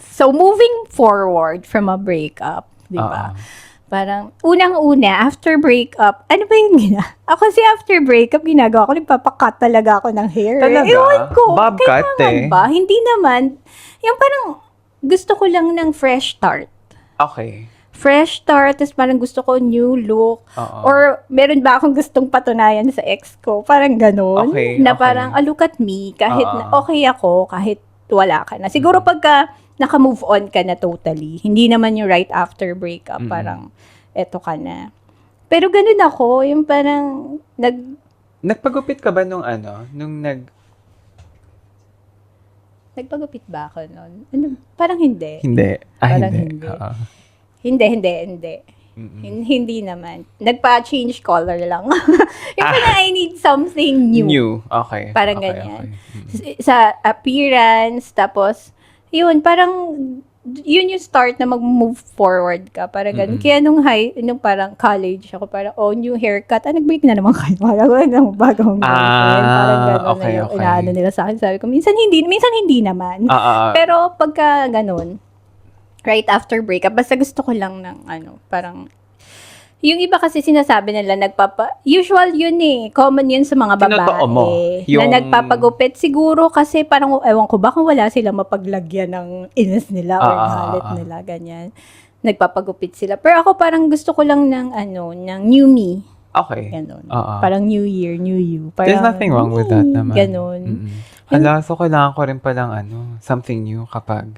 So, moving forward from a breakup, di ba? Parang, unang-una, after breakup, ano ba yung Ako kasi after breakup, ginagawa ko, nagpapakat talaga ako ng hair. Talaga? Ewan ko, Bob cut kailangan ba? Hindi naman. Yung parang, gusto ko lang ng fresh start. Okay. Fresh start, tapos parang gusto ko new look. Or meron ba akong gustong patunayan sa ex ko? Parang ganun. Okay, Na okay. parang, look at me, kahit na okay ako, kahit wala ka na. Siguro pagka naka-move on ka na totally, hindi naman yung right after breakup, parang, eto ka na. Pero ganun ako, yung parang, Nagpagupit ka ba nung nagpagupit ba ako nun? Parang hindi. Hindi. Parang hindi. hindi. Oo. Hindi. Hindi naman. Nagpa-change color lang. Yung parang I need something new. New. Okay. Parang okay, ganyan. Okay. Sa appearance, tapos, yun, parang, yun yung start na mag-move forward ka. Parang ganun. Kaya nung parang college ako, parang, new haircut. Nag-break na naman kayo. Parang bagong girlfriend. Parang ganun okay, na yung okay. inaano nila sa akin. Sabi ko, minsan hindi naman. Pero pagka ganun, right after breakup, basta gusto ko lang ng parang, yung iba kasi sinasabi nila, usual yun common yun sa mga Tinotoo mo, babae, yung- na nagpapagupit. Siguro kasi parang, ewan ko, baka wala silang mapaglagyan ng inis nila or galit nila, ganyan. Nagpapagupit sila. Pero ako parang gusto ko lang ng, ng new me. Okay. Ganon. Oo. Parang new year, new you. Parang, There's nothing wrong with that naman. Ganon. Hala, so kailangan ko rin palang something new kapag